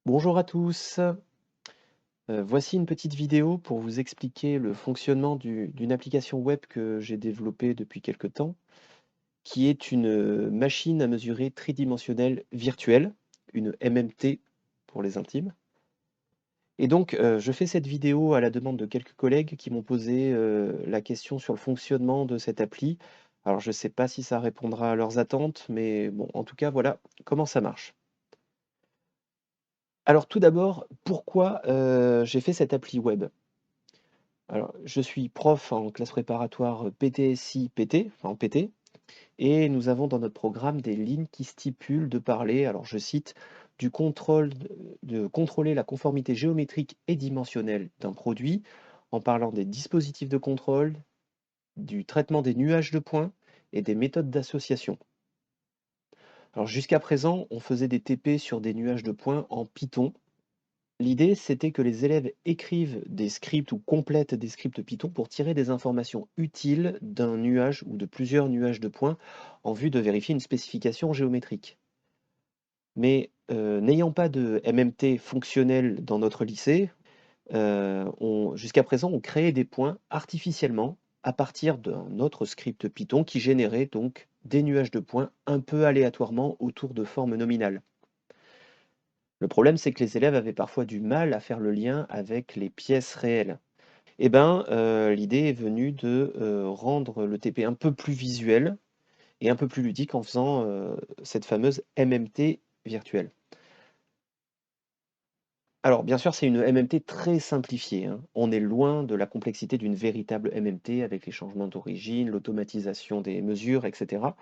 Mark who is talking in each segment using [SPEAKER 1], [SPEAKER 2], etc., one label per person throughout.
[SPEAKER 1] Bonjour à tous. Voici une petite vidéo pour vous expliquer le fonctionnement d'une application web que j'ai développée depuis quelque temps, qui est une machine à mesurer tridimensionnelle virtuelle, une MMT pour les intimes. Et donc, je fais cette vidéo à la demande de quelques collègues qui m'ont posé la question sur le fonctionnement de cette appli. Alors, je ne sais pas si ça répondra à leurs attentes, mais bon, en tout cas, voilà comment ça marche. Alors, tout d'abord, pourquoi j'ai fait cette appli web? Alors, je suis prof en classe préparatoire PTSI-PT, enfin en PT, et nous avons dans notre programme des lignes qui stipulent de parler, alors je cite, du contrôle de contrôler la conformité géométrique et dimensionnelle d'un produit, en parlant des dispositifs de contrôle, du traitement des nuages de points et des méthodes d'association. Alors jusqu'à présent, on faisait des TP sur des nuages de points en Python. L'idée, c'était que les élèves écrivent des scripts ou complètent des scripts Python pour tirer des informations utiles d'un nuage ou de plusieurs nuages de points en vue de vérifier une spécification géométrique. Mais n'ayant pas de MMT fonctionnel dans notre lycée, jusqu'à présent, on créait des points artificiellement à partir d'un autre script Python qui générait donc des nuages de points un peu aléatoirement autour de formes nominales. Le problème, c'est que les élèves avaient parfois du mal à faire le lien avec les pièces réelles. Eh ben, l'idée est venue de, rendre le TP un peu plus visuel et un peu plus ludique en faisant, cette fameuse MMT virtuelle. Alors bien sûr, c'est une MMT très simplifiée, hein. On est loin de la complexité d'une véritable MMT avec les changements d'origine, l'automatisation des mesures et cetera.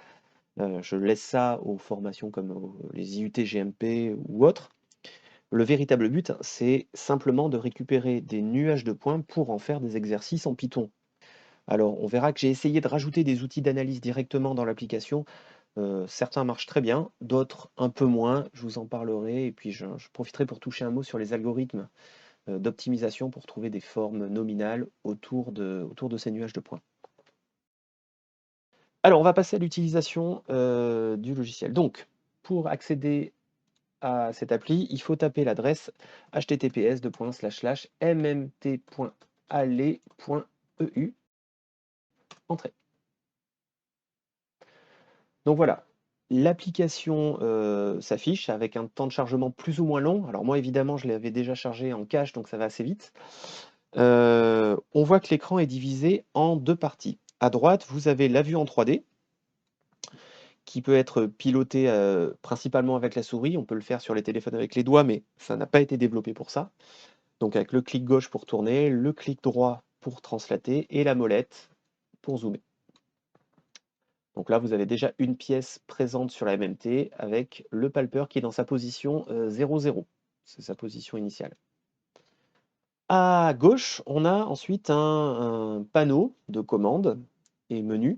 [SPEAKER 1] Je laisse ça aux formations comme les IUT GMP ou autres. Le véritable but, c'est simplement de récupérer des nuages de points pour en faire des exercices en Python. Alors, on verra que j'ai essayé de rajouter des outils d'analyse directement dans l'application. Certains marchent très bien, d'autres un peu moins. Je vous en parlerai et puis je profiterai pour toucher un mot sur les algorithmes d'optimisation pour trouver des formes nominales autour de ces nuages de points. Alors, on va passer à l'utilisation du logiciel. Donc, pour accéder à cette appli, il faut taper l'adresse https://mmt.ale.eu, entrée. Donc voilà, l'application s'affiche avec un temps de chargement plus ou moins long. Alors moi évidemment je l'avais déjà chargé en cache donc ça va assez vite. On voit que l'écran est divisé en deux parties. À droite vous avez la vue en 3D qui peut être pilotée principalement avec la souris. On peut le faire sur les téléphones avec les doigts mais ça n'a pas été développé pour ça. Donc avec le clic gauche pour tourner, le clic droit pour translater et la molette pour zoomer. Donc là, vous avez déjà une pièce présente sur la MMT avec le palpeur qui est dans sa position 0, 0. C'est sa position initiale. À gauche, on a ensuite un panneau de commandes et menus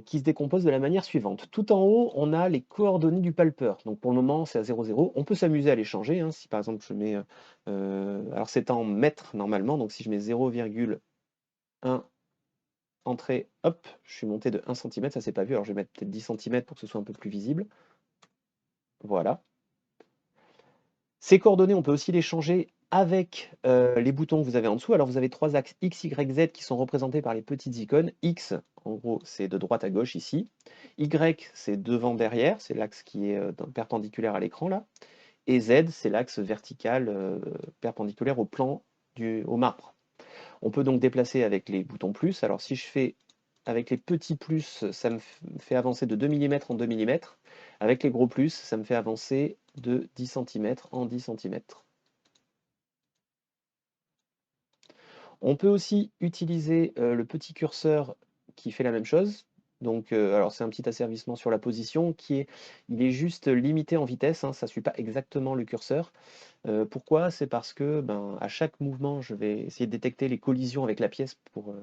[SPEAKER 1] qui se décompose de la manière suivante. Tout en haut, on a les coordonnées du palpeur. Donc pour le moment, c'est à 0, 0. On peut s'amuser à les changer, hein. Si par exemple je mets... alors c'est en mètres normalement, donc si je mets 0,1 entrée, hop, je suis monté de 1 cm, ça s'est pas vu, alors je vais mettre peut-être 10 cm pour que ce soit un peu plus visible. Voilà. Ces coordonnées, on peut aussi les changer avec les boutons que vous avez en dessous. Alors vous avez trois axes X, Y, Z qui sont représentés par les petites icônes. X, en gros, c'est de droite à gauche ici. Y, c'est devant, derrière, c'est l'axe qui est perpendiculaire à l'écran là. Et Z, c'est l'axe vertical perpendiculaire au plan au marbre. On peut donc déplacer avec les boutons plus. Alors si je fais avec les petits plus, ça me fait avancer de 2 mm en 2 mm. Avec les gros plus, ça me fait avancer de 10 cm en 10 cm. On peut aussi utiliser le petit curseur qui fait la même chose. Donc, alors c'est un petit asservissement sur la position il est juste limité en vitesse, hein, ça ne suit pas exactement le curseur. Pourquoi? C'est parce que à chaque mouvement, je vais essayer de détecter les collisions avec la pièce pour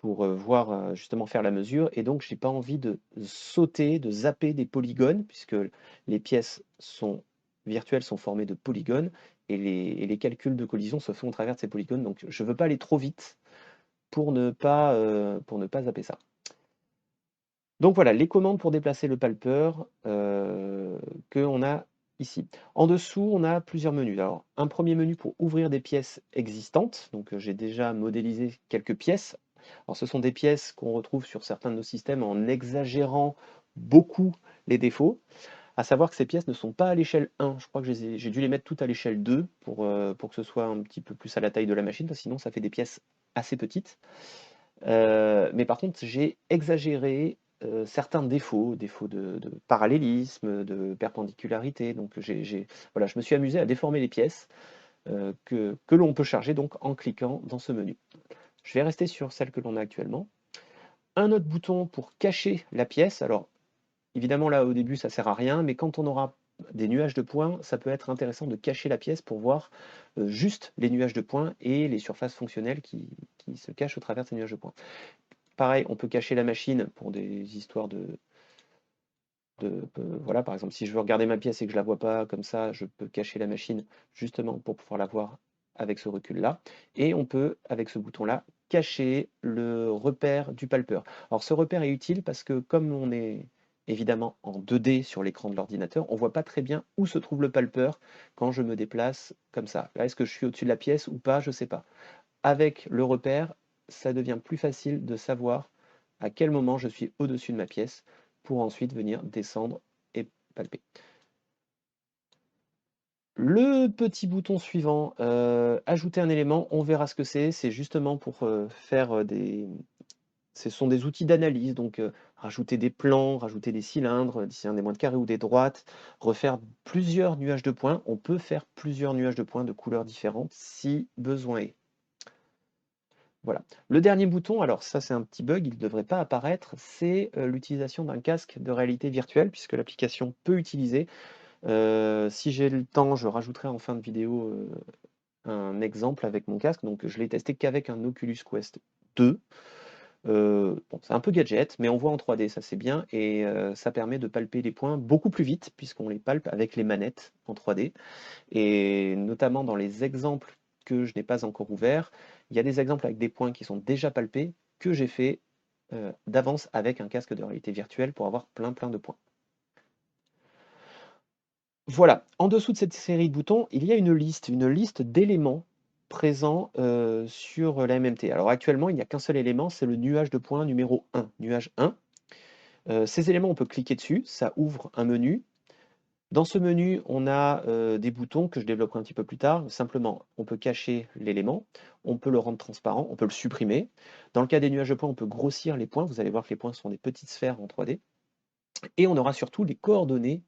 [SPEAKER 1] voir justement faire la mesure. Et donc, je n'ai pas envie de sauter, de zapper des polygones, puisque les pièces virtuelles sont formées de polygones, et les calculs de collision se font au travers de ces polygones. Donc, je ne veux pas aller trop vite pour ne pas zapper ça. Donc voilà, les commandes pour déplacer le palpeur qu'on a ici. En dessous, on a plusieurs menus. Alors, un premier menu pour ouvrir des pièces existantes. Donc, j'ai déjà modélisé quelques pièces. Alors, ce sont des pièces qu'on retrouve sur certains de nos systèmes en exagérant beaucoup les défauts. À savoir que ces pièces ne sont pas à l'échelle 1. Je crois que j'ai dû les mettre toutes à l'échelle 2 pour que ce soit un petit peu plus à la taille de la machine, parce que sinon ça fait des pièces assez petites. Mais par contre, j'ai exagéré certains défauts de parallélisme, de perpendicularité. Donc voilà, je me suis amusé à déformer les pièces que l'on peut charger donc en cliquant dans ce menu. Je vais rester sur celle que l'on a actuellement. Un autre bouton pour cacher la pièce. Alors évidemment là au début ça sert à rien, mais quand on aura des nuages de points, ça peut être intéressant de cacher la pièce pour voir juste les nuages de points et les surfaces fonctionnelles qui se cachent au travers de ces nuages de points. Pareil, on peut cacher la machine pour des histoires voilà, par exemple, si je veux regarder ma pièce et que je la vois pas comme ça, je peux cacher la machine justement pour pouvoir la voir avec ce recul-là. Et on peut, avec ce bouton-là, cacher le repère du palpeur. Alors ce repère est utile parce que comme on est évidemment en 2D sur l'écran de l'ordinateur, on ne voit pas très bien où se trouve le palpeur quand je me déplace comme ça. Là, est-ce que je suis au-dessus de la pièce ou pas? Je ne sais pas. Avec le repère, ça devient plus facile de savoir à quel moment je suis au-dessus de ma pièce pour ensuite venir descendre et palper. Le petit bouton suivant, ajouter un élément, on verra ce que c'est. C'est justement pour faire des... Ce sont des outils d'analyse, donc rajouter des plans, rajouter des cylindres, dessiner des moindres de carrés ou des droites, refaire plusieurs nuages de points. On peut faire plusieurs nuages de points de couleurs différentes si besoin est. Voilà. Le dernier bouton, alors ça c'est un petit bug, il ne devrait pas apparaître, c'est l'utilisation d'un casque de réalité virtuelle, puisque l'application peut utiliser. Si j'ai le temps, je rajouterai en fin de vidéo un exemple avec mon casque. Donc je l'ai testé qu'avec un Oculus Quest 2. Bon, c'est un peu gadget, mais on voit en 3D, ça c'est bien, et ça permet de palper les points beaucoup plus vite, puisqu'on les palpe avec les manettes en 3D. Et notamment dans les exemples que je n'ai pas encore ouverts, il y a des exemples avec des points qui sont déjà palpés que j'ai fait d'avance avec un casque de réalité virtuelle pour avoir plein de points. Voilà, en dessous de cette série de boutons, il y a une liste d'éléments présents sur la MMT. Alors actuellement, il n'y a qu'un seul élément, c'est le nuage de points numéro 1, nuage 1. Ces éléments, on peut cliquer dessus, ça ouvre un menu. Dans ce menu, on a des boutons que je développerai un petit peu plus tard. Simplement, on peut cacher l'élément, on peut le rendre transparent, on peut le supprimer. Dans le cas des nuages de points, on peut grossir les points. Vous allez voir que les points sont des petites sphères en 3D. Et on aura surtout les coordonnées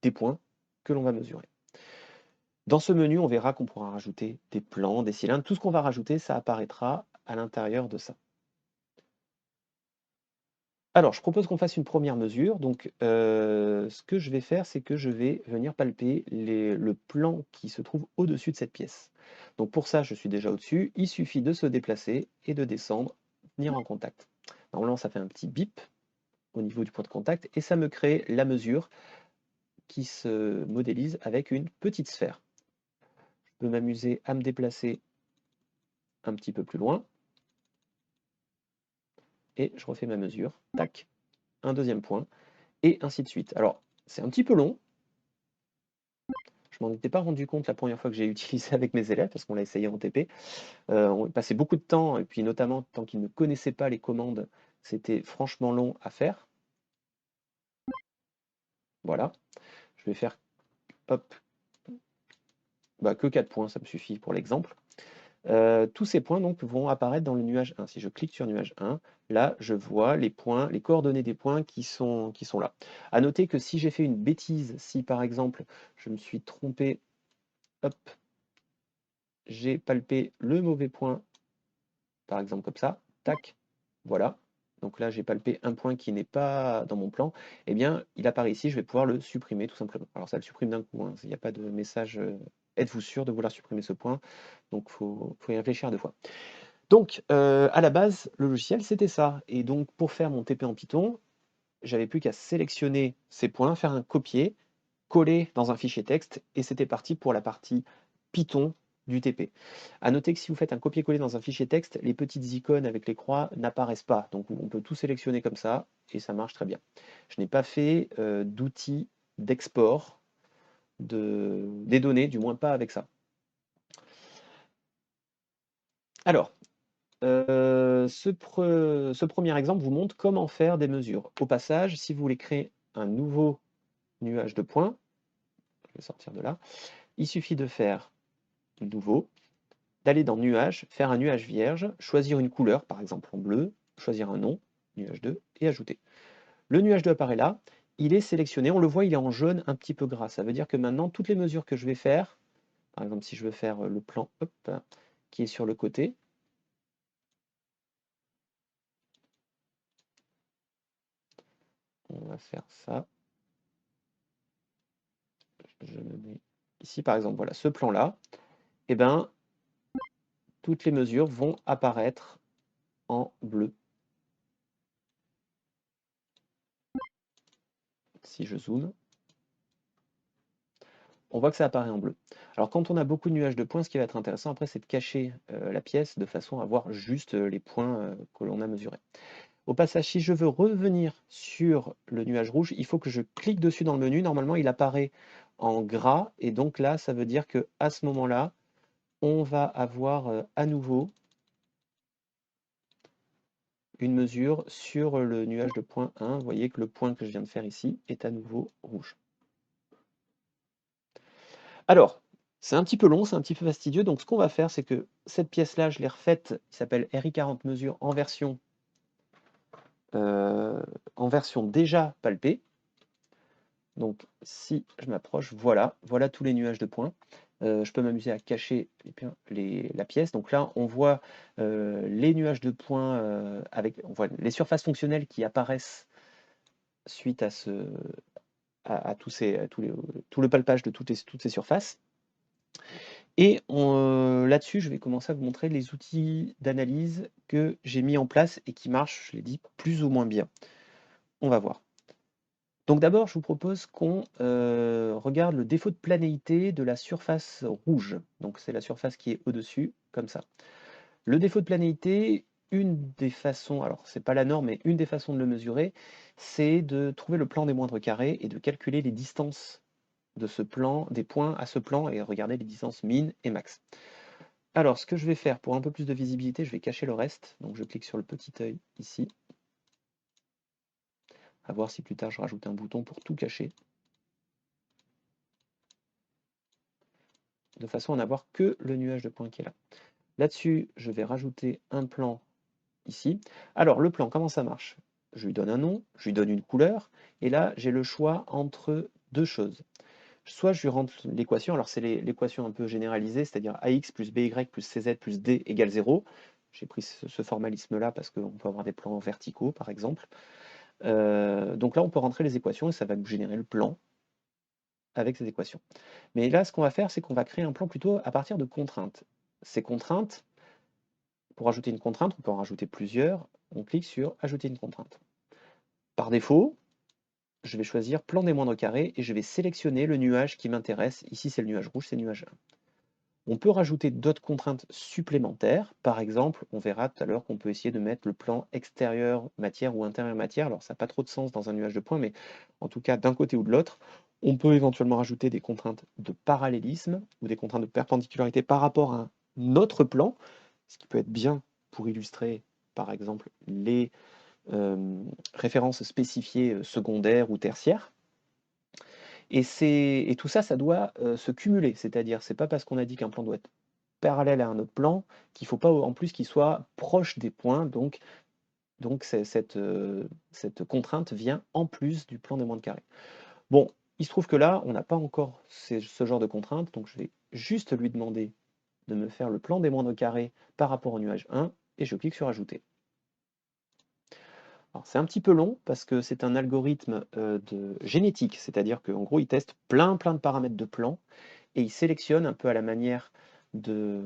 [SPEAKER 1] des points que l'on va mesurer. Dans ce menu, on verra qu'on pourra rajouter des plans, des cylindres. Tout ce qu'on va rajouter, ça apparaîtra à l'intérieur de ça. Alors, je propose qu'on fasse une première mesure. Donc, ce que je vais faire, c'est que je vais venir palper le plan qui se trouve au-dessus de cette pièce. Donc, pour ça, je suis déjà au-dessus. Il suffit de se déplacer et de descendre, venir en contact. Normalement, ça fait un petit bip au niveau du point de contact et ça me crée la mesure qui se modélise avec une petite sphère. Je peux m'amuser à me déplacer un petit peu plus loin et je refais ma mesure. Tac, un deuxième point et ainsi de suite. Alors, c'est un petit peu long. Je m'en étais pas rendu compte la première fois que j'ai utilisé avec mes élèves, parce qu'on l'a essayé en TP. On passait beaucoup de temps, et puis notamment tant qu'ils ne connaissaient pas les commandes, c'était franchement long à faire. Voilà. Je vais faire hop, bah, que 4 points, ça me suffit pour l'exemple. Tous ces points donc vont apparaître dans le nuage 1. Si je clique sur nuage 1, là je vois les points, les coordonnées des points qui sont là. À noter que si j'ai fait une bêtise, si par exemple je me suis trompé, hop, j'ai palpé le mauvais point, par exemple comme ça, tac, voilà. Donc là, j'ai palpé un point qui n'est pas dans mon plan. Eh bien, il apparaît ici, je vais pouvoir le supprimer tout simplement. Alors ça le supprime d'un coup, hein. Il n'y a pas de message êtes-vous sûr de vouloir supprimer ce point? Donc faut y réfléchir 2 fois. Donc, à la base, le logiciel, c'était ça. Et donc, pour faire mon TP en Python, j'avais plus qu'à sélectionner ces points, faire un copier, coller dans un fichier texte, et c'était parti pour la partie Python du TP. À noter que si vous faites un copier-coller dans un fichier texte, les petites icônes avec les croix n'apparaissent pas. Donc on peut tout sélectionner comme ça, et ça marche très bien. Je n'ai pas fait d'outil d'export des données, du moins pas avec ça. Alors, ce premier exemple vous montre comment faire des mesures. Au passage, si vous voulez créer un nouveau nuage de points, je vais sortir de là, il suffit de faire nouveau, d'aller dans nuage, faire un nuage vierge, choisir une couleur, par exemple en bleu, choisir un nom, nuage 2, et ajouter. Le nuage 2 apparaît là, il est sélectionné, on le voit, il est en jaune un petit peu gras. Ça veut dire que maintenant, toutes les mesures que je vais faire, par exemple si je veux faire le plan hop, qui est sur le côté, on va faire ça. Je me mets ici par exemple, voilà, ce plan-là, et ben, toutes les mesures vont apparaître en bleu. Si je zoome, on voit que ça apparaît en bleu. Alors quand on a beaucoup de nuages de points, ce qui va être intéressant après, c'est de cacher la pièce de façon à voir juste les points que l'on a mesurés. Au passage, si je veux revenir sur le nuage rouge, il faut que je clique dessus dans le menu. Normalement, il apparaît en gras, et donc là, ça veut dire que à ce moment-là, on va avoir à nouveau une mesure sur le nuage de point 1. Vous voyez que le point que je viens de faire ici est à nouveau rouge. Alors, c'est un petit peu long, c'est un petit peu fastidieux, donc ce qu'on va faire, c'est que cette pièce-là, je l'ai refaite, qui s'appelle RI40 mesure en version déjà palpée. Donc si je m'approche, voilà tous les nuages de points. Je peux m'amuser à cacher la pièce. Donc là, on voit les nuages de points on voit les surfaces fonctionnelles qui apparaissent suite à tout le palpage de toutes ces surfaces. Et là-dessus, je vais commencer à vous montrer les outils d'analyse que j'ai mis en place et qui marchent, je l'ai dit, plus ou moins bien. On va voir. Donc d'abord, je vous propose qu'on regarde le défaut de planéité de la surface rouge. Donc c'est la surface qui est au-dessus, comme ça. Le défaut de planéité, une des façons, alors c'est pas la norme, mais une des façons de le mesurer, c'est de trouver le plan des moindres carrés et de calculer les distances de ce plan, des points à ce plan, et regarder les distances min et max. Alors ce que je vais faire pour un peu plus de visibilité, je vais cacher le reste. Donc je clique sur le petit œil ici. À voir si plus tard je rajoute un bouton pour tout cacher. De façon à n'avoir que le nuage de points qui est là. Là-dessus, je vais rajouter un plan ici. Alors, le plan, comment ça marche? Je lui donne un nom, je lui donne une couleur, et là, j'ai le choix entre deux choses. Soit je lui rentre l'équation, alors c'est l'équation un peu généralisée, c'est-à-dire AX plus BY plus CZ plus D égale 0. J'ai pris ce formalisme-là parce qu'on peut avoir des plans verticaux, par exemple. Donc là, on peut rentrer les équations et ça va nous générer le plan avec ces équations. Mais là, ce qu'on va faire, c'est qu'on va créer un plan plutôt à partir de contraintes. Ces contraintes, pour ajouter une contrainte, on peut en rajouter plusieurs. On clique sur Ajouter une contrainte. Par défaut, je vais choisir Plan des moindres carrés et je vais sélectionner le nuage qui m'intéresse. Ici, c'est le nuage rouge, c'est le nuage 1. On peut rajouter d'autres contraintes supplémentaires. Par exemple, on verra tout à l'heure qu'on peut essayer de mettre le plan extérieur matière ou intérieur matière. Alors, ça n'a pas trop de sens dans un nuage de points, mais en tout cas, d'un côté ou de l'autre, on peut éventuellement rajouter des contraintes de parallélisme ou des contraintes de perpendicularité par rapport à un autre plan, ce qui peut être bien pour illustrer, par exemple, les références spécifiées secondaires ou tertiaires. Et tout ça, ça doit se cumuler, c'est-à-dire, c'est pas parce qu'on a dit qu'un plan doit être parallèle à un autre plan qu'il ne faut pas en plus qu'il soit proche des points, donc cette contrainte vient en plus du plan des moindres carrés. Bon, il se trouve que là, on n'a pas encore ce genre de contrainte, donc je vais juste lui demander de me faire le plan des moindres carrés par rapport au nuage 1, et je clique sur Ajouter. C'est un petit peu long parce que c'est un algorithme de génétique, c'est-à-dire qu'en gros, il teste plein de paramètres de plan et il sélectionne un peu à la manière de,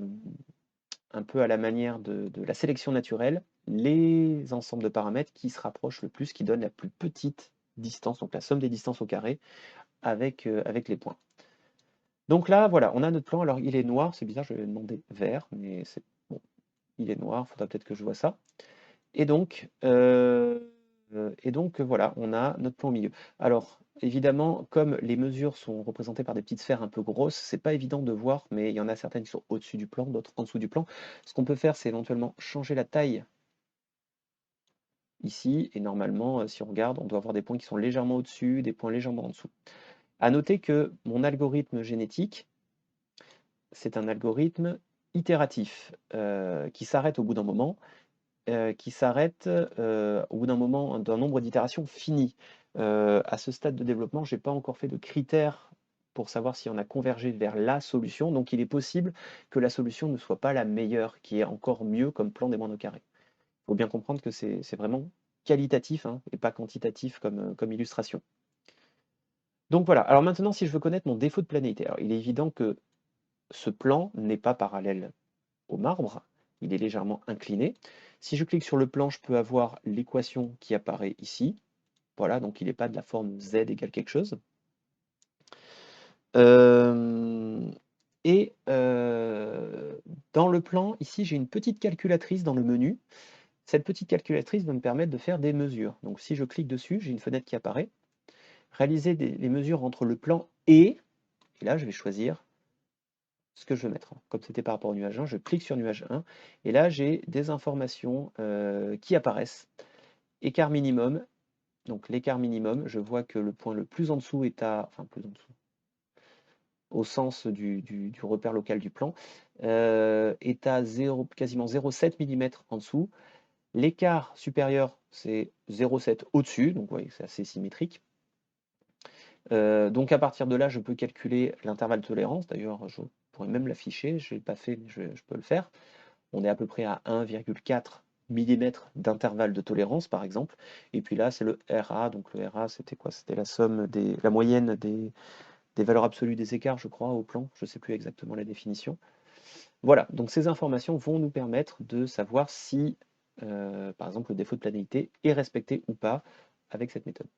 [SPEAKER 1] de la sélection naturelle les ensembles de paramètres qui se rapprochent le plus, qui donnent la plus petite distance, donc la somme des distances au carré avec les points. Donc là, voilà, on a notre plan. Alors il est noir, c'est bizarre, je vais demander vert, mais c'est bon, il est noir, il faudra peut-être que je vois ça. Et donc, Et donc, voilà, on a notre plan au milieu. Alors, évidemment, comme les mesures sont représentées par des petites sphères un peu grosses, c'est pas évident de voir, mais il y en a certaines qui sont au-dessus du plan, d'autres en dessous du plan. Ce qu'on peut faire, c'est éventuellement changer la taille ici, et normalement, si on regarde, on doit avoir des points qui sont légèrement au-dessus, des points légèrement en dessous. À noter que mon algorithme génétique, c'est un algorithme itératif qui s'arrête au bout d'un moment, qui s'arrête au bout d'un moment d'un nombre d'itérations fini. À ce stade de développement, je n'ai pas encore fait de critères pour savoir si on a convergé vers la solution. Donc il est possible que la solution ne soit pas la meilleure, qui est encore mieux comme plan des moindres carrés. Il faut bien comprendre que c'est vraiment qualitatif hein, et pas quantitatif comme illustration. Donc voilà, alors maintenant si je veux connaître mon défaut de planéité, alors il est évident que ce plan n'est pas parallèle au marbre, il est légèrement incliné. Si je clique sur le plan, je peux avoir l'équation qui apparaît ici. Voilà, donc il n'est pas de la forme z égale quelque chose. Et dans le plan, ici, j'ai une petite calculatrice dans le menu. Cette petite calculatrice va me permettre de faire des mesures. Donc si je clique dessus, j'ai une fenêtre qui apparaît. Réaliser les mesures entre le plan et là, je vais choisir ce que je veux mettre. Comme c'était par rapport au nuage 1, je clique sur nuage 1, et là, j'ai des informations qui apparaissent. Écart minimum, donc l'écart minimum, je vois que le point le plus en dessous est à, enfin plus en dessous, au sens du repère local du plan, est à 0, quasiment 0,7 mm en dessous. L'écart supérieur, c'est 0,7 au-dessus, donc vous voyez, c'est assez symétrique. Donc à partir de là, je peux calculer l'intervalle de tolérance. D'ailleurs, je pourrais même l'afficher, je ne l'ai pas fait, mais je peux le faire. On est à peu près à 1,4 mm d'intervalle de tolérance, par exemple. Et puis là, c'est le RA. Donc le RA, c'était quoi? C'était la somme la moyenne des valeurs absolues des écarts, je crois, au plan. Je ne sais plus exactement la définition. Voilà, donc ces informations vont nous permettre de savoir si, par exemple, le défaut de planéité est respecté ou pas avec cette méthode.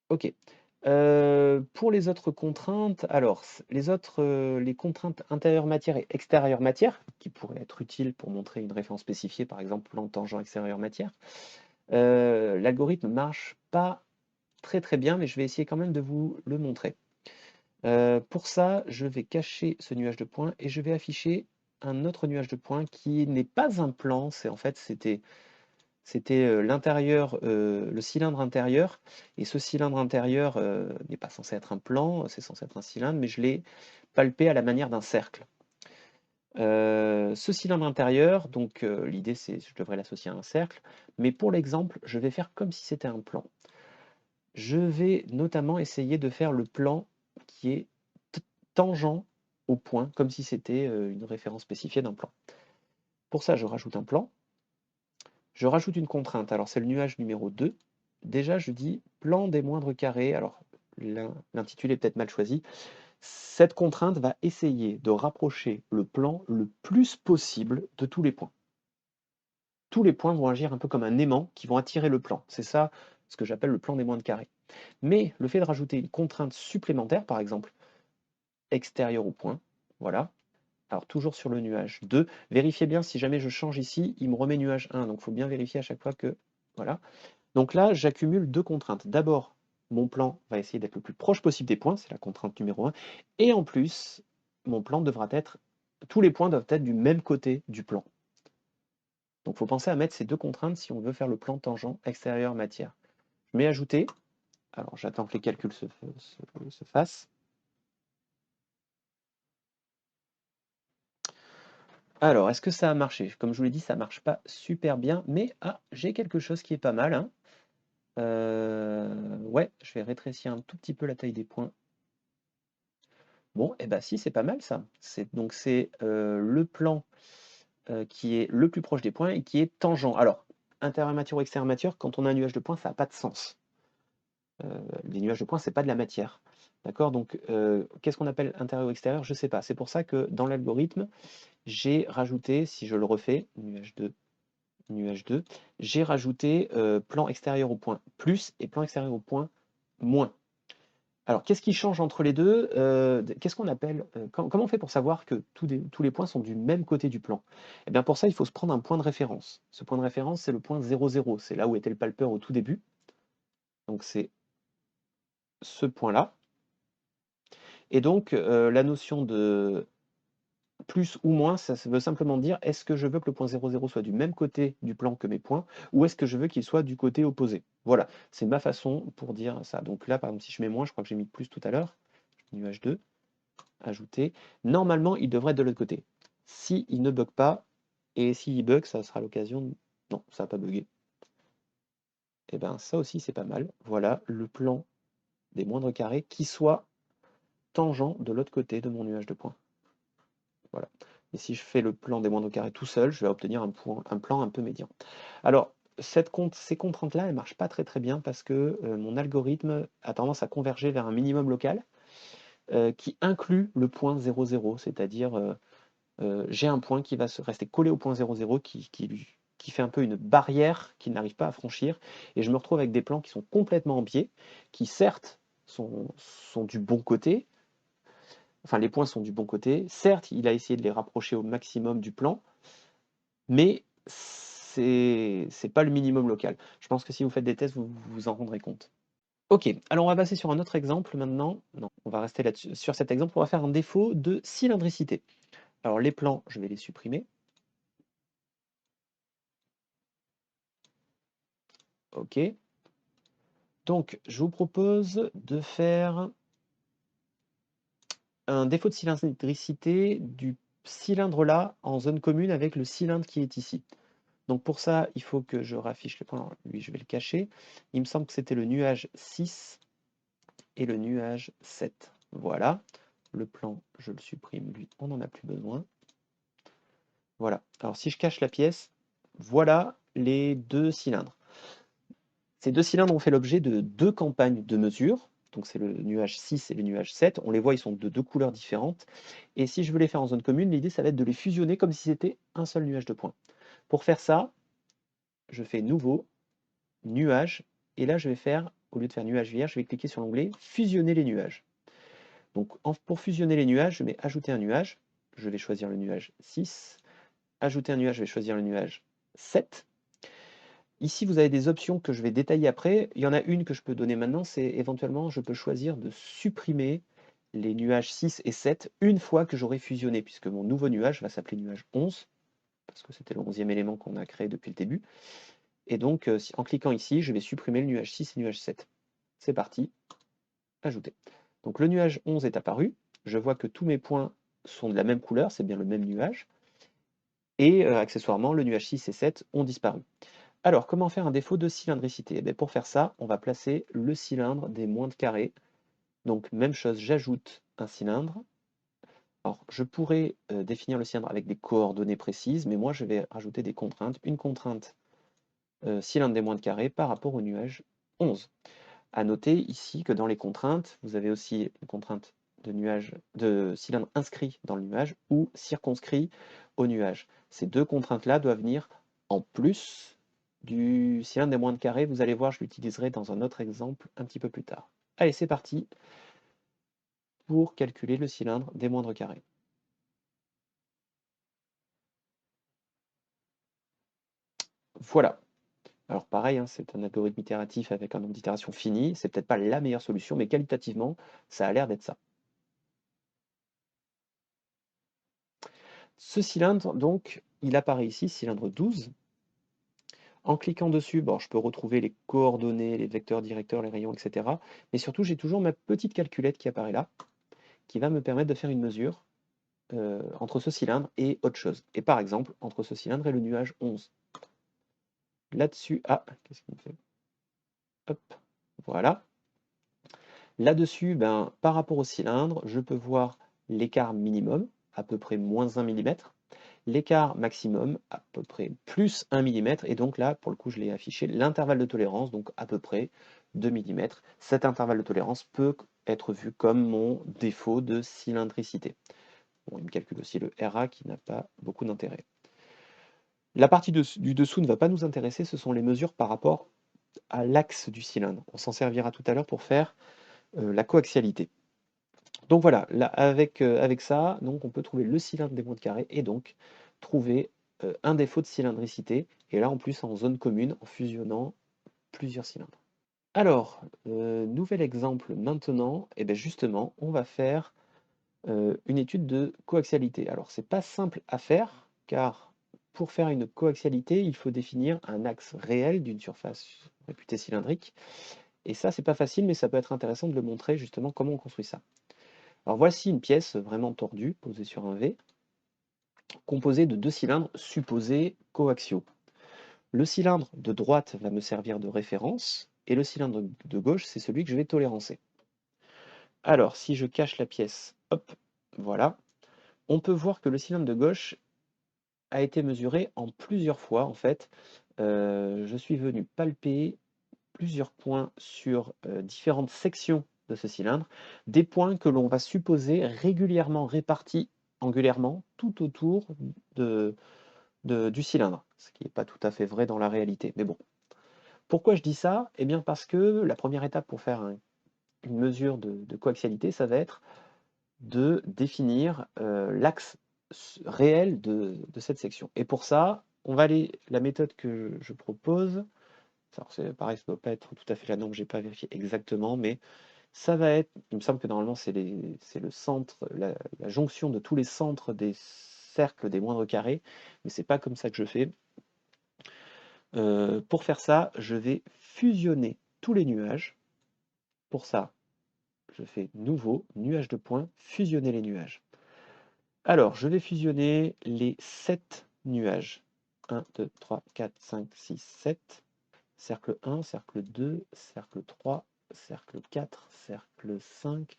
[SPEAKER 1] Ok. Pour les autres contraintes, alors les contraintes intérieure matière et extérieure matière, qui pourraient être utiles pour montrer une référence spécifiée, par exemple plan tangent extérieur matière, l'algorithme ne marche pas très très bien, mais je vais essayer quand même de vous le montrer. Pour ça, je vais cacher ce nuage de points et je vais afficher un autre nuage de points qui n'est pas un plan, c'était l'intérieur, le cylindre intérieur, et ce cylindre intérieur n'est pas censé être un plan, c'est censé être un cylindre, mais je l'ai palpé à la manière d'un cercle. Ce cylindre intérieur, donc l'idée c'est, je devrais l'associer à un cercle, mais pour l'exemple, je vais faire comme si c'était un plan. Je vais notamment essayer de faire le plan qui est tangent au point, comme si c'était une référence spécifiée d'un plan. Pour ça, je rajoute un plan. Je rajoute une contrainte, alors c'est le nuage numéro 2. Déjà, je dis plan des moindres carrés. Alors, l'intitulé est peut-être mal choisi. Cette contrainte va essayer de rapprocher le plan le plus possible de tous les points. Tous les points vont agir un peu comme un aimant qui vont attirer le plan. C'est ça ce que j'appelle le plan des moindres carrés. Mais le fait de rajouter une contrainte supplémentaire, par exemple, extérieur au point, voilà. Alors toujours sur le nuage 2, vérifiez bien si jamais je change ici, il me remet nuage 1, donc il faut bien vérifier à chaque fois que, voilà. Donc là, j'accumule deux contraintes. D'abord, mon plan va essayer d'être le plus proche possible des points, c'est la contrainte numéro 1, et en plus, mon plan devra être, tous les points doivent être du même côté du plan. Donc il faut penser à mettre ces deux contraintes si on veut faire le plan tangent extérieur matière. Je mets ajouter, alors j'attends que les calculs se fassent. Alors, est-ce que ça a marché? Comme je vous l'ai dit, ça ne marche pas super bien, mais j'ai quelque chose qui est pas mal, hein. Ouais, je vais rétrécir un tout petit peu la taille des points. Bon, et bah si, c'est pas mal ça. Donc c'est le plan qui est le plus proche des points et qui est tangent. Alors, intérieur matière ou extérieur matière, quand on a un nuage de points, ça n'a pas de sens. Les nuages de points, c'est pas de la matière. D'accord? Donc, qu'est-ce qu'on appelle intérieur ou extérieur? Je ne sais pas. C'est pour ça que dans l'algorithme, j'ai rajouté, si je le refais, nuage 2, j'ai rajouté plan extérieur au point plus et plan extérieur au point moins. Alors, qu'est-ce qui change entre les deux? Qu'est-ce qu'on appelle, comment on fait pour savoir que tous les points sont du même côté du plan? Eh bien, pour ça, il faut se prendre un point de référence. Ce point de référence, c'est le point 0, 0. C'est là où était le palpeur au tout début. Donc, c'est ce point-là. Et donc, la notion de plus ou moins, ça veut simplement dire, est-ce que je veux que le point 0, 0 soit du même côté du plan que mes points, ou est-ce que je veux qu'il soit du côté opposé? Voilà, c'est ma façon pour dire ça. Donc là, par exemple, si je mets moins, je crois que j'ai mis plus tout à l'heure, nuage 2. Ajouter. Normalement, il devrait être de l'autre côté. Si il ne bug pas, et s'il bug, ça sera l'occasion de... Non, ça n'a pas bugué. Et bien ça aussi c'est pas mal. Voilà le plan des moindres carrés qui soit tangent de l'autre côté de mon nuage de points. Voilà. Et si je fais le plan des moindres carrés tout seul, je vais obtenir un plan un peu médian. Alors, ces contraintes-là, elles ne marchent pas très très bien parce que mon algorithme a tendance à converger vers un minimum local qui inclut le point 0, 0, c'est-à-dire j'ai un point qui va se rester collé au point 0, 0 qui fait un peu une barrière qu'il n'arrive pas à franchir. Et je me retrouve avec des plans qui sont complètement en biais, qui certes sont du bon côté, enfin les points sont du bon côté, certes il a essayé de les rapprocher au maximum du plan, mais c'est pas le minimum local. Je pense que si vous faites des tests, vous vous en rendrez compte. Ok, alors on va passer sur un autre exemple maintenant. Non, on va rester là-dessus. Sur cet exemple, on va faire un défaut de cylindricité. Alors les plans, je vais les supprimer. Ok. Donc, je vous propose de faire un défaut de cylindricité du cylindre là en zone commune avec le cylindre qui est ici. Donc pour ça, il faut que je raffiche le point. Alors, lui, je vais le cacher. Il me semble que c'était le nuage 6 et le nuage 7. Voilà. Le plan, je le supprime. Lui, on n'en a plus besoin. Voilà. Alors si je cache la pièce, voilà les deux cylindres. Ces deux cylindres ont fait l'objet de deux campagnes de mesure. Donc c'est le nuage 6 et le nuage 7. On les voit, ils sont de deux couleurs différentes. Et si je veux les faire en zone commune, l'idée, ça va être de les fusionner comme si c'était un seul nuage de points. Pour faire ça, je fais Nouveau, Nuage. Et là, je vais faire, au lieu de faire Nuage vierge, je vais cliquer sur l'onglet Fusionner les nuages. Donc pour fusionner les nuages, je mets Ajouter un nuage. Je vais choisir le nuage 6. Ajouter un nuage, je vais choisir le nuage 7. Ici, vous avez des options que je vais détailler après. Il y en a une que je peux donner maintenant, c'est éventuellement, je peux choisir de supprimer les nuages 6 et 7 une fois que j'aurai fusionné, puisque mon nouveau nuage va s'appeler nuage 11, parce que c'était le 11e élément qu'on a créé depuis le début. Et donc, en cliquant ici, je vais supprimer le nuage 6 et le nuage 7. C'est parti, ajouter. Donc le nuage 11 est apparu, je vois que tous mes points sont de la même couleur, c'est bien le même nuage, et accessoirement, le nuage 6 et 7 ont disparu. Alors, comment faire un défaut de cylindricité? Pour faire ça, on va placer le cylindre des moindres carrés. Donc, même chose, j'ajoute un cylindre. Alors, je pourrais définir le cylindre avec des coordonnées précises, mais moi, je vais rajouter des contraintes. Une contrainte cylindre des moindres carrés par rapport au nuage 11. À noter ici que dans les contraintes, vous avez aussi une contrainte de cylindre inscrit dans le nuage ou circonscrit au nuage. Ces deux contraintes-là doivent venir en plus du cylindre des moindres carrés. Vous allez voir, je l'utiliserai dans un autre exemple un petit peu plus tard. Allez, c'est parti pour calculer le cylindre des moindres carrés. Voilà. Alors pareil, hein, c'est un algorithme itératif avec un nombre d'itérations fini. C'est peut-être pas la meilleure solution, mais qualitativement, ça a l'air d'être ça. Ce cylindre, donc, il apparaît ici, cylindre 12. En cliquant dessus, bon, je peux retrouver les coordonnées, les vecteurs directeurs, les rayons, etc. Mais surtout, j'ai toujours ma petite calculette qui apparaît là, qui va me permettre de faire une mesure entre ce cylindre et autre chose. Et par exemple, entre ce cylindre et le nuage 11. Là-dessus, qu'est-ce qu'il me fait? Hop, voilà. Là-dessus, ben, par rapport au cylindre, je peux voir l'écart minimum, à peu près moins 1 mm, l'écart maximum, à peu près plus 1 mm, et donc là, pour le coup, je l'ai affiché, l'intervalle de tolérance, donc à peu près 2 mm. Cet intervalle de tolérance peut être vu comme mon défaut de cylindricité. Bon, il me calcule aussi le RA qui n'a pas beaucoup d'intérêt. La partie du dessous ne va pas nous intéresser, ce sont les mesures par rapport à l'axe du cylindre. On s'en servira tout à l'heure pour faire la coaxialité. Donc voilà, là, avec ça, donc on peut trouver le cylindre des moindres carrés et donc trouver un défaut de cylindricité. Et là, en plus, en zone commune, en fusionnant plusieurs cylindres. Alors, nouvel exemple maintenant, et bien justement, on va faire une étude de coaxialité. Alors, c'est pas simple à faire, car pour faire une coaxialité, il faut définir un axe réel d'une surface réputée cylindrique. Et ça, c'est pas facile, mais ça peut être intéressant de le montrer justement comment on construit ça. Alors voici une pièce vraiment tordue, posée sur un V, composée de deux cylindres supposés coaxiaux. Le cylindre de droite va me servir de référence, et le cylindre de gauche, c'est celui que je vais tolérancer. Alors, si je cache la pièce, hop, voilà, on peut voir que le cylindre de gauche a été mesuré en plusieurs fois, en fait. Je suis venu palper plusieurs points sur différentes sections de ce cylindre, des points que l'on va supposer régulièrement répartis angulairement tout autour du cylindre, ce qui n'est pas tout à fait vrai dans la réalité. Mais bon, pourquoi je dis ça? Eh bien parce que la première étape pour faire une mesure de coaxialité, ça va être de définir l'axe réel de cette section. Et pour ça, on va aller, la méthode que je propose, alors c'est pareil, ça ne doit pas être tout à fait la norme, je n'ai pas vérifié exactement, mais ça va être, il me semble que normalement c'est le centre, la jonction de tous les centres des cercles des moindres carrés, mais c'est pas comme ça que je fais. Pour faire ça, je vais fusionner tous les nuages. Pour ça, je fais nouveau, nuage de points, fusionner les nuages. Alors, je vais fusionner les 7 nuages. 1, 2, 3, 4, 5, 6, 7. Cercle 1, cercle 2, cercle 3, cercle 4, cercle 5,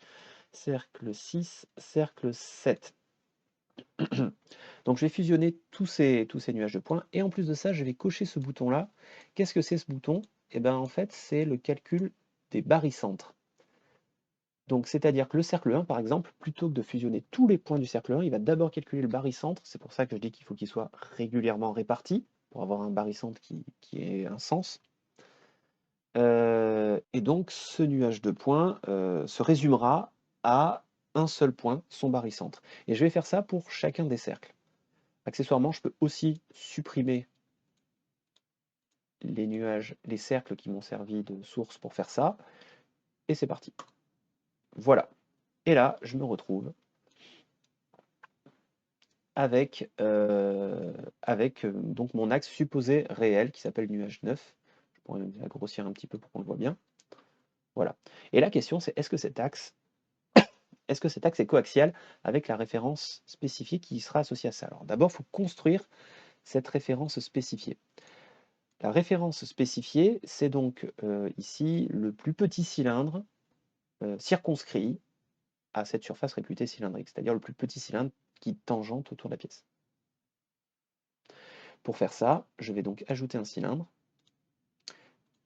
[SPEAKER 1] cercle 6, cercle 7. Donc je vais fusionner tous ces nuages de points. Et en plus de ça, je vais cocher ce bouton-là. Qu'est-ce que c'est ce bouton? Eh bien en fait, c'est le calcul des barycentres. Donc, c'est-à-dire que le cercle 1, par exemple, plutôt que de fusionner tous les points du cercle 1, il va d'abord calculer le barycentre. C'est pour ça que je dis qu'il faut qu'il soit régulièrement réparti, pour avoir un barycentre qui ait un sens. Et donc, ce nuage de points se résumera à un seul point, son barycentre. Et je vais faire ça pour chacun des cercles. Accessoirement, je peux aussi supprimer les nuages, les cercles qui m'ont servi de source pour faire ça. Et c'est parti. Voilà. Et là, je me retrouve avec, donc mon axe supposé réel qui s'appelle nuage 9. Je pourrais même grossir un petit peu pour qu'on le voit bien. Voilà. Et la question, c'est est-ce que cet axe est coaxial avec la référence spécifiée qui sera associée à ça? Alors d'abord, il faut construire cette référence spécifiée. La référence spécifiée, c'est donc ici le plus petit cylindre circonscrit à cette surface réputée cylindrique, c'est-à-dire le plus petit cylindre qui tangente autour de la pièce. Pour faire ça, je vais donc ajouter un cylindre.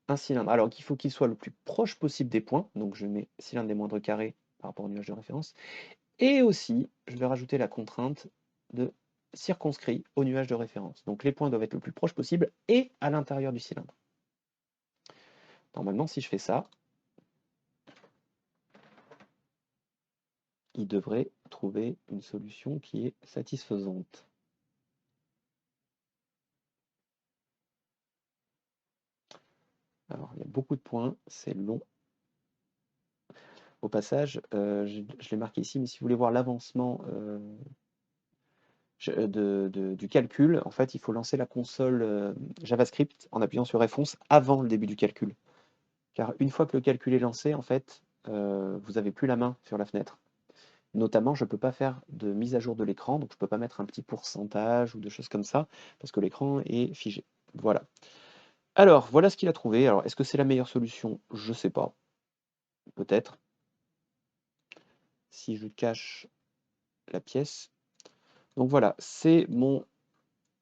[SPEAKER 1] Un cylindre, alors qu'il faut qu'il soit le plus proche possible des points, donc je mets cylindre des moindres carrés par rapport au nuage de référence, et aussi je vais rajouter la contrainte de circonscrit au nuage de référence. Donc les points doivent être le plus proche possible et à l'intérieur du cylindre. Normalement, si je fais ça, il devrait trouver une solution qui est satisfaisante. Alors, il y a beaucoup de points, c'est long. Au passage, je l'ai marqué ici, mais si vous voulez voir l'avancement du calcul, en fait, il faut lancer la console JavaScript en appuyant sur F11 avant le début du calcul. Car une fois que le calcul est lancé, en fait, vous n'avez plus la main sur la fenêtre. Notamment, je ne peux pas faire de mise à jour de l'écran, donc je ne peux pas mettre un petit pourcentage ou de choses comme ça, parce que l'écran est figé. Voilà. Alors, voilà ce qu'il a trouvé. Alors, est-ce que c'est la meilleure solution? Je ne sais pas. Peut-être. Si je cache la pièce. Donc voilà, c'est mon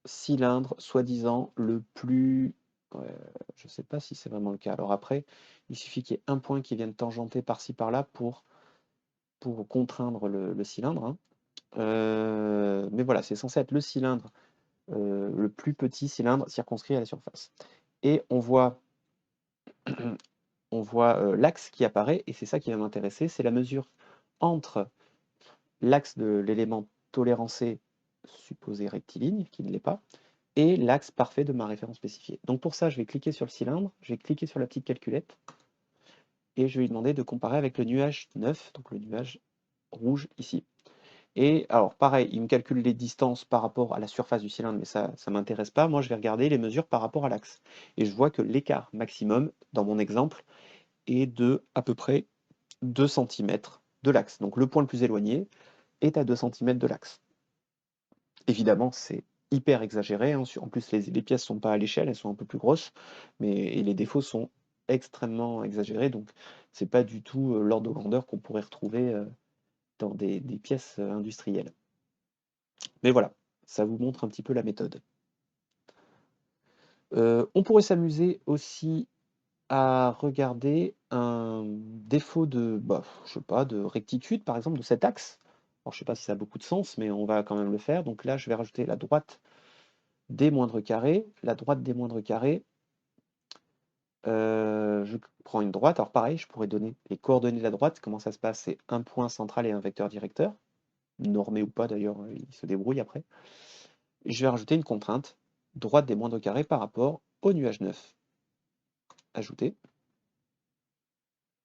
[SPEAKER 1] cylindre, soi-disant, le plus... je ne sais pas si c'est vraiment le cas. Alors après, il suffit qu'il y ait un point qui vienne tangenter par-ci par-là pour contraindre le cylindre, hein. Mais voilà, c'est censé être le cylindre, le plus petit cylindre circonscrit à la surface. Et on voit on voit l'axe qui apparaît, et c'est ça qui va m'intéresser, c'est la mesure entre l'axe de l'élément tolérancé supposé rectiligne, qui ne l'est pas, et l'axe parfait de ma référence spécifiée. Donc pour ça, je vais cliquer sur le cylindre, je vais cliquer sur la petite calculette, et je vais lui demander de comparer avec le nuage 9, donc le nuage rouge ici. Et alors pareil, il me calcule les distances par rapport à la surface du cylindre, mais ça ne m'intéresse pas. Moi, je vais regarder les mesures par rapport à l'axe. Et je vois que l'écart maximum, dans mon exemple, est de à peu près 2 cm de l'axe. Donc le point le plus éloigné est à 2 cm de l'axe. Évidemment, c'est hyper exagéré, hein. En plus, les pièces sont pas à l'échelle, elles sont un peu plus grosses, et les défauts sont extrêmement exagérés, donc c'est pas du tout l'ordre de grandeur qu'on pourrait retrouver dans des pièces industrielles. Mais voilà, ça vous montre un petit peu la méthode. On pourrait s'amuser aussi à regarder un défaut je sais pas, de rectitude, par exemple, de cet axe. Alors, je sais pas si ça a beaucoup de sens, mais on va quand même le faire. Donc là, je vais rajouter la droite des moindres carrés. La droite des moindres carrés, je prends une droite. Alors pareil, je pourrais donner les coordonnées de la droite. Comment ça se passe? C'est un point central et un vecteur directeur. Normé ou pas, d'ailleurs, il se débrouille après. Et je vais rajouter une contrainte, droite des moindres carrés par rapport au nuage 9. Ajouter.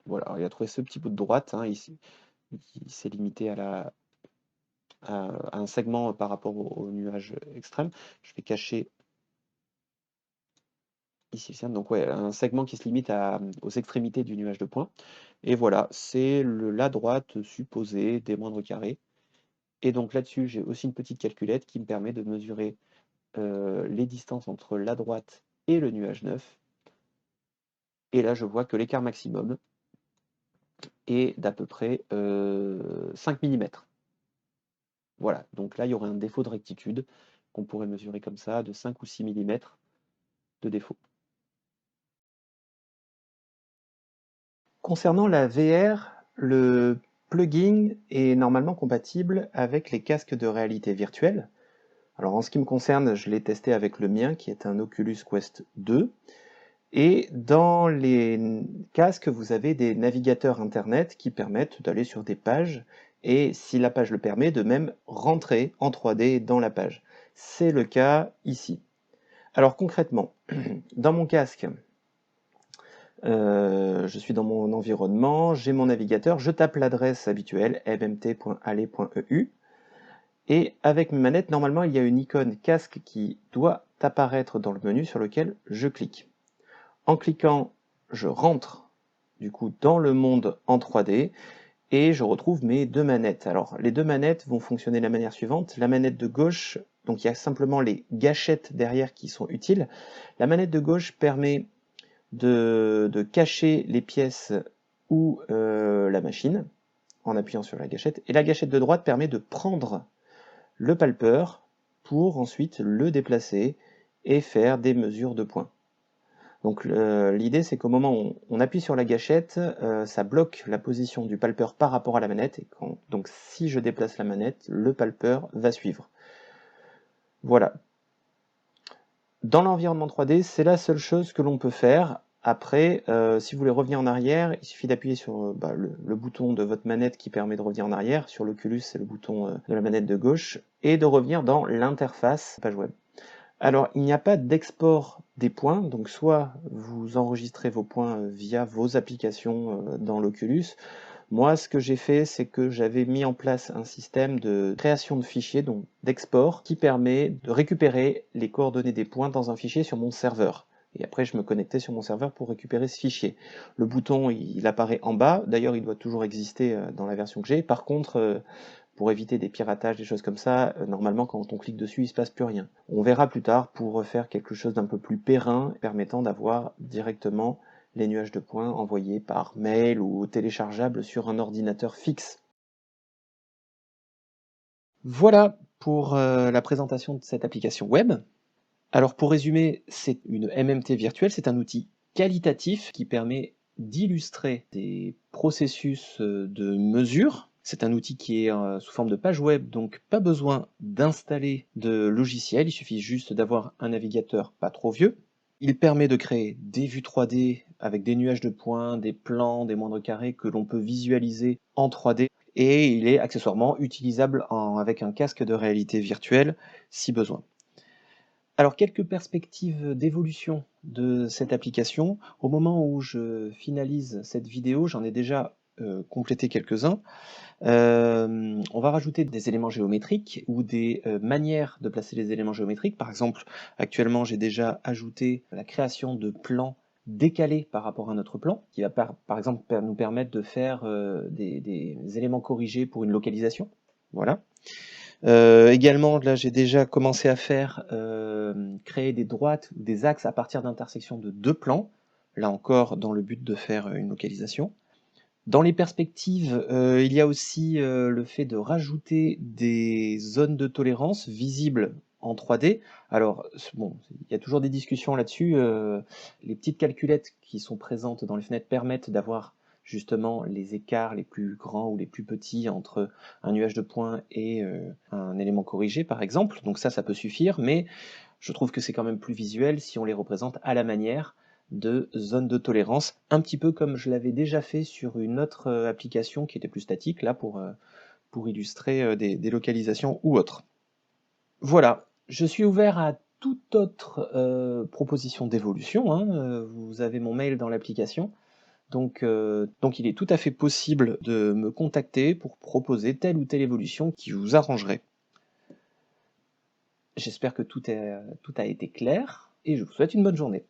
[SPEAKER 1] Voilà, alors il a trouvé ce petit bout de droite, hein, il s'est limité à un segment par rapport au nuage extrême. Je vais cacher ici le donc ouais, un segment qui se limite aux extrémités du nuage de points. Et voilà, c'est la droite supposée des moindres carrés. Et donc là-dessus, j'ai aussi une petite calculette qui me permet de mesurer les distances entre la droite et le nuage 9. Et là, je vois que l'écart maximum est d'à peu près 5 mm. Voilà, donc là, il y aurait un défaut de rectitude qu'on pourrait mesurer comme ça, de 5 ou 6 mm de défaut. Concernant la VR, le plugin est normalement compatible avec les casques de réalité virtuelle. Alors en ce qui me concerne, je l'ai testé avec le mien, qui est un Oculus Quest 2. Et dans les casques, vous avez des navigateurs Internet qui permettent d'aller sur des pages et, si la page le permet, de même rentrer en 3D dans la page. C'est le cas ici. Alors concrètement, dans mon casque, je suis dans mon environnement, j'ai mon navigateur, je tape l'adresse habituelle mmt.ale.eu et avec mes manettes, normalement, il y a une icône casque qui doit apparaître dans le menu sur lequel je clique. En cliquant, je rentre du coup dans le monde en 3D et je retrouve mes deux manettes. Alors les deux manettes vont fonctionner de la manière suivante. La manette de gauche, donc il y a simplement les gâchettes derrière qui sont utiles. La manette de gauche permet de cacher les pièces ou la machine en appuyant sur la gâchette. Et la gâchette de droite permet de prendre le palpeur pour ensuite le déplacer et faire des mesures de points. Donc l'idée c'est qu'au moment où on appuie sur la gâchette, ça bloque la position du palpeur par rapport à la manette. Et donc si je déplace la manette, le palpeur va suivre. Voilà. Dans l'environnement 3D, c'est la seule chose que l'on peut faire. Après, si vous voulez revenir en arrière, il suffit d'appuyer sur le bouton de votre manette qui permet de revenir en arrière. Sur l'Oculus, c'est le bouton de la manette de gauche. Et de revenir dans l'interface page web. Alors, il n'y a pas d'export des points, donc soit vous enregistrez vos points via vos applications dans l'Oculus. Moi, ce que j'ai fait, c'est que j'avais mis en place un système de création de fichiers, donc d'export, qui permet de récupérer les coordonnées des points dans un fichier sur mon serveur. Et après, je me connectais sur mon serveur pour récupérer ce fichier. Le bouton, il apparaît en bas. D'ailleurs, il doit toujours exister dans la version que j'ai. Par contre, pour éviter des piratages, des choses comme ça, normalement quand on clique dessus, il ne se passe plus rien. On verra plus tard pour refaire quelque chose d'un peu plus périn, permettant d'avoir directement les nuages de points envoyés par mail ou téléchargeables sur un ordinateur fixe. Voilà pour la présentation de cette application web. Alors pour résumer, c'est une MMT virtuelle, c'est un outil qualitatif qui permet d'illustrer des processus de mesure. C'est un outil qui est sous forme de page web, donc pas besoin d'installer de logiciel, il suffit juste d'avoir un navigateur pas trop vieux. Il permet de créer des vues 3D avec des nuages de points, des plans, des moindres carrés que l'on peut visualiser en 3D et il est accessoirement utilisable avec un casque de réalité virtuelle si besoin. Alors, quelques perspectives d'évolution de cette application. Au moment où je finalise cette vidéo, j'en ai déjà complété quelques-uns. On va rajouter des éléments géométriques ou des manières de placer les éléments géométriques. Par exemple, actuellement, j'ai déjà ajouté la création de plans décalés par rapport à notre plan, qui va par exemple nous permettre de faire des éléments corrigés pour une localisation. Voilà. Également, là, j'ai déjà commencé à faire créer des droites ou des axes à partir d'intersections de deux plans, là encore dans le but de faire une localisation. Dans les perspectives, il y a aussi le fait de rajouter des zones de tolérance visibles en 3D. Alors, bon, il y a toujours des discussions là-dessus. Les petites calculettes qui sont présentes dans les fenêtres permettent d'avoir justement les écarts les plus grands ou les plus petits entre un nuage de points et un élément corrigé, par exemple. Donc ça peut suffire, mais je trouve que c'est quand même plus visuel si on les représente à la manière de zones de tolérance, un petit peu comme je l'avais déjà fait sur une autre application qui était plus statique, là pour illustrer des localisations ou autres. Voilà, je suis ouvert à toute autre proposition d'évolution, hein. Vous avez mon mail dans l'application, donc il est tout à fait possible de me contacter pour proposer telle ou telle évolution qui vous arrangerait. J'espère que tout a été clair et je vous souhaite une bonne journée.